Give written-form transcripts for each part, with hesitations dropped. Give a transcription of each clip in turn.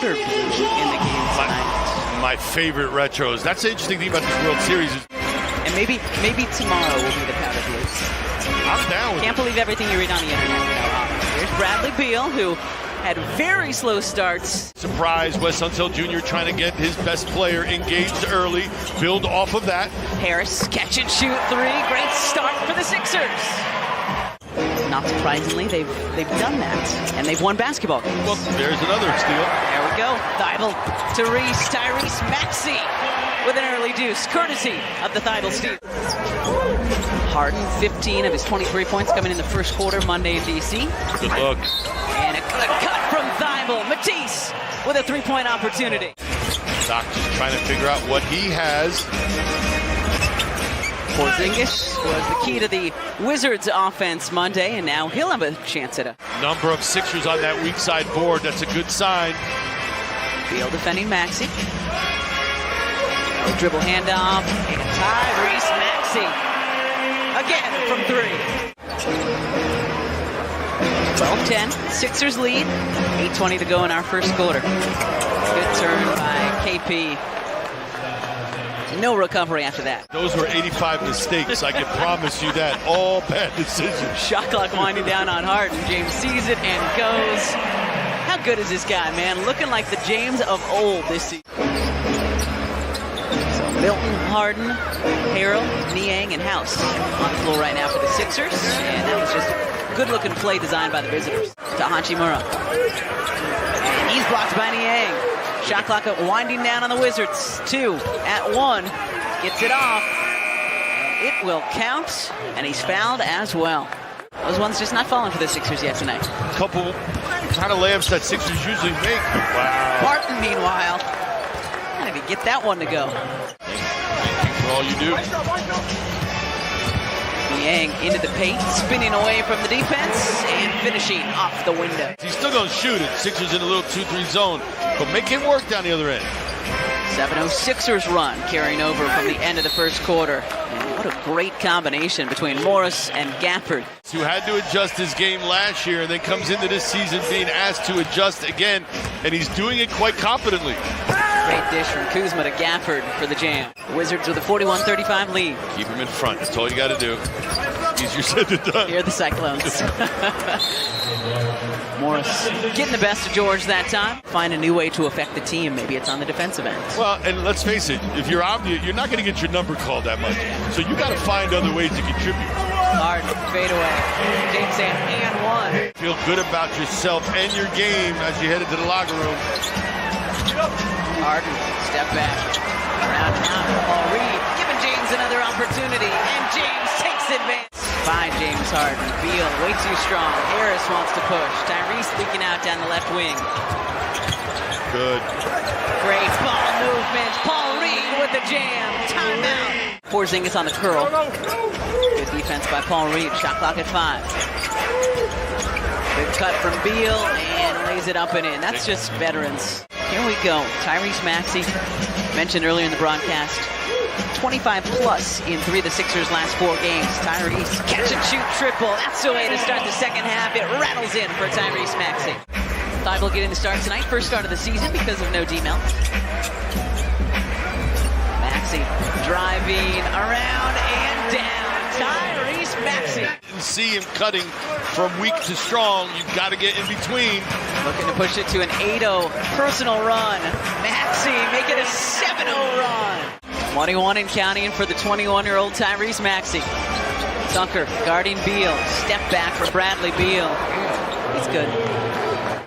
powder blue in the game tonight. My favorite retros. That's the interesting thing about this World Series. And maybe tomorrow will be the powder blues. I'm down with Can't believe everything you read on the internet. Here's Bradley Beal, who had very slow starts. Surprise, Wes Unseld Jr. trying to get his best player engaged early, build off of that. Harris, catch and shoot three. Great start for the Sixers. Not surprisingly, they've done that, and they've won basketball games. Well, there's another steal. There we go. Thibault to Tyrese Maxey with an early deuce, courtesy of the Thibault steal. Harden, 15 of his 23 points coming in the first quarter Monday in D.C. Good look. And a good cut from Thibault. Matisse with a three-point opportunity. Doc just trying to figure out what he has. Porzingis was the key to the Wizards' offense Monday, and now he'll have a chance at a number of Sixers on that weak side board. That's a good sign. Beal defending Maxey. Dribble handoff, and Tyrese Maxey again from three. 12-10, Sixers lead. 8:20 to go in our first quarter. Good turn by KP. No recovery after that. Those were 85 mistakes, I can promise you that. All bad decisions. Shot clock winding down on Harden. James sees it and goes. How good is this guy, man? Looking like the James of old this season. So Milton, Harden, Harrell, Niang, and House on the floor right now for the Sixers. And that was just a good-looking play designed by the visitors. To Hachimura. And he's blocked by Niang. Shot clock winding down on the Wizards. 2 at 1. Gets it off. It will count. And he's fouled as well. Those ones just not falling for the Sixers yet tonight. Couple kind of layups that Sixers usually make. Wow. Barton, meanwhile. How did he get that one to go? For all you do. Niang into the paint, spinning away from the defense, and finishing off the window. He's still going to shoot it. Sixers in a little 2-3 zone, but make it work down the other end. 7-0 Sixers run carrying over from the end of the first quarter. And what a great combination between Morris and Gafford. Who had to adjust his game last year and then comes into this season being asked to adjust again, and he's doing it quite competently. Great dish from Kuzma to Gafford for the jam. Wizards with a 41-35 lead. Keep him in front. That's all you got to do. Easier said than done. Here are the Cyclones. Morris getting the best of George that time. Find a new way to affect the team. Maybe it's on the defensive end. Well, and let's face it, if you're obvious, you're not going to get your number called that much. So you got to find other ways to contribute. Harden, fade away. James Sam, and one. Feel good about yourself and your game as you head into the locker room. Harden, step back. Around town, Paul Reed giving James another opportunity, and James takes advantage. By James Harden. Beal way too strong. Harris wants to push. Tyrese leaking out down the left wing. Good. Great ball movement. Paul Reed with the jam. Timeout. Porzingis on the curl. Good defense by Paul Reed. Shot clock at 5. Good cut from Beal and lays it up and in. That's just veterans. Here we go. Tyrese Maxey, mentioned earlier in the broadcast. 25 plus in 3 of the Sixers' last 4 games. Tyrese, catch and shoot triple. That's the way to start the second half. It rattles in for Tyrese Maxey. Thibault getting the start tonight. First start of the season because of no D-Mel. Maxey driving around and down. Tyrese Maxey. You see him cutting from weak to strong. You've got to get in between. Looking to push it to an 8-0 personal run. Maxey making a 7-0 run. 21 and counting for the 21-year-old Tyrese Maxey. Tucker guarding Beal. Step back for Bradley Beal. He's good.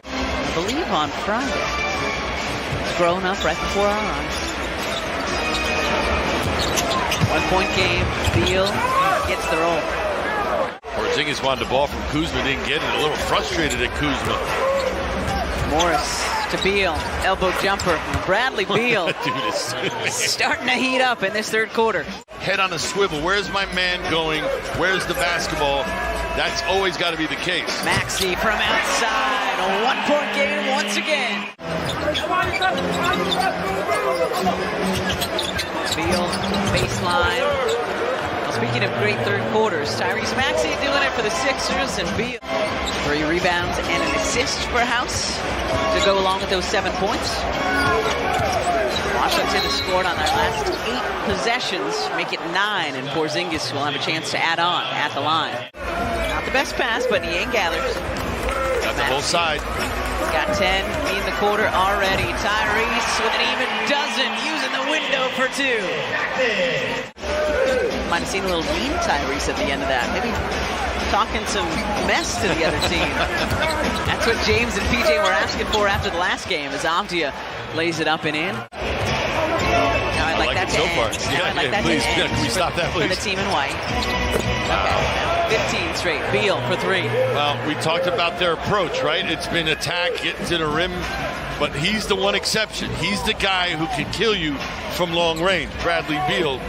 I believe on Friday. He's grown up right before our eyes. 1-point game. Beal gets the roll. Porzingis wanted the ball from Kuzma, didn't get it. A little frustrated at Kuzma. Morris to Beal, elbow jumper. Bradley Beal starting to heat up in this third quarter. Head on a swivel. Where's my man going? Where's the basketball? That's always got to be the case. Maxey from outside. A 1-point game once again. Beal, baseline. Speaking of great third quarters, Tyrese Maxey doing it for the Sixers, and Beal 3 rebounds and an assist for House to go along with those 7 points. Washington has scored on their last 8 possessions, make it 9, and Porzingis will have a chance to add on at the line. Not the best pass, but Niang gathers. Got the whole side. He's got 10 in the quarter already. Tyrese with an even dozen, using the window for 2. Might have seen a little mean Tyrese at the end of that. Maybe talking some mess to the other team. That's what James and PJ were asking for after the last game, as Avdia lays it up and in. Now I'd like that to so end. far. Now I'd like that please, to end can we stop that, please? for the team in white. Wow. Okay, 15 straight. Beal for 3. Well, we talked about their approach, right? It's been attack, getting to the rim, but he's the one exception. He's the guy who can kill you from long range. Bradley Beal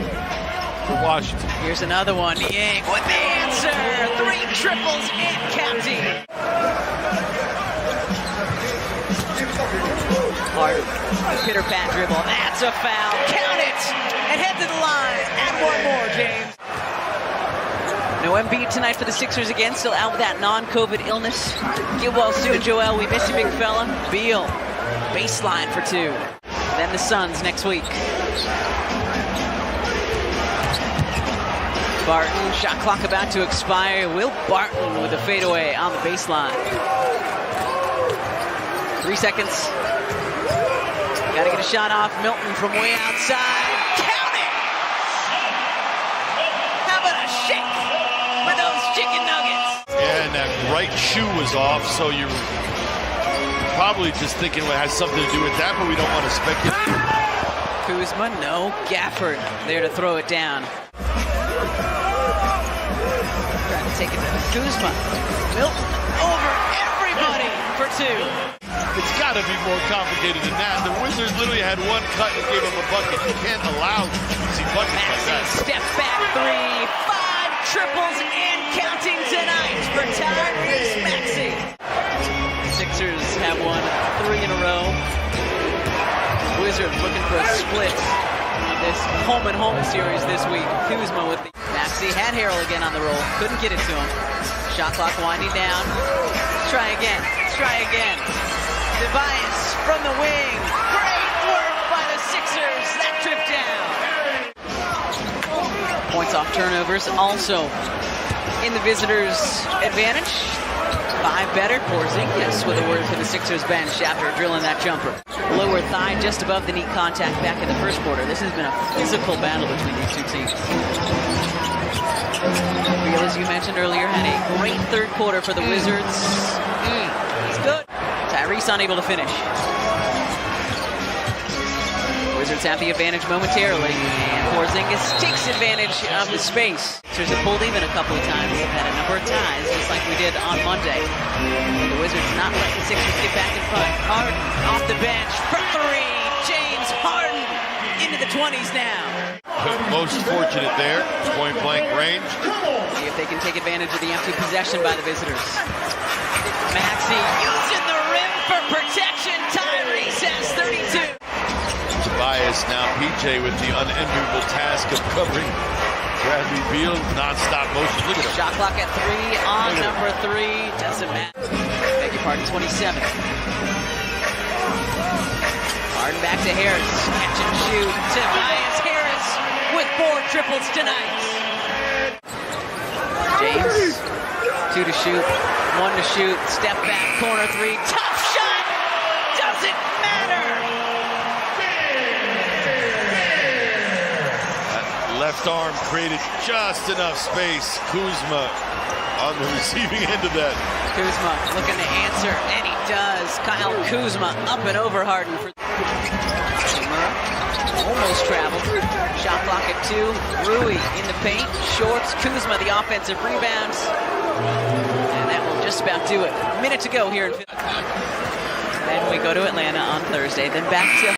for Washington. Here's another one. Niang with the answer. 3 triples and counting. Harden, pitter-pat dribble. That's a foul. Count it! And head to the line. And one more, James. No Embiid tonight for the Sixers again. Still out with that non-COVID illness. Get well soon, Joel. We miss you, big fella. Beal, baseline for 2. Then the Suns next week. Barton, shot clock about to expire. Will Barton with a fadeaway on the baseline. 3 seconds. Gotta get a shot off. Milton from way outside. Count it! How about a shake for those chicken nuggets? Yeah, and that right shoe was off, so you're probably just thinking it has something to do with that, but we don't want to speculate. Kuzma, no. Gafford there to throw it down. Trying to take it to Kuzma. Milton over everybody for 2. It's got to be more complicated than that. The Wizards literally had one cut and gave him a bucket. You can't allow easy buckets like that. Step back 3. 5 triples and counting tonight for Tyrese Maxey. Sixers have won 3 in a row. Wizards looking for a split of this home-and-home series this week. Kuzma with the Maxey had Harrell again on the roll. Couldn't get it to him. Shot clock winding down. Let's try again. Let's try again. Tobias from the wing. Great work by the Sixers. That trip down. Points off turnovers also in the visitors' advantage. 5 better. Porzingis with a word for the Sixers bench after drilling that jumper. Lower thigh just above the knee contact back in the first quarter. This has been a physical battle between these 2 teams. Beal, as you mentioned earlier, had a great third quarter for the Wizards. He's good. Tyrese unable to finish. Wizards have the advantage momentarily, and Porzingis takes advantage of the space. Sixers have pulled even a couple of times. They've had a number of ties, just like we did on Monday. The Wizards not let the Sixers get back in front. Harden off the bench for 3. James Harden into the 20s now. Most fortunate there, point-blank range. See if they can take advantage of the empty possession by the visitors. Maxey using the rim for protection. Tyrese has 32. Tobias now PJ with the unenviable task of covering Bradley Beal. Non-stop motion. Look at him. Shot clock at 3 on number 3. Doesn't matter. Beg your pardon, 27. Harden back to Harris. Catch and shoot. Tobias Harris with 4 triples tonight. James, 2 to shoot, 1 to shoot. Step back, corner 3. Tough shot! Doesn't matter! That left arm created just enough space. Kuzma on the receiving end of that. Kuzma looking to answer, and he does. Kyle Kuzma up and over Harden for almost traveled. Shot clock at 2. Rui in the paint. Shorts. Kuzma the offensive rebounds. And that will just about do it. A minute to go here in Philly. Then we go to Atlanta on Thursday. Then back to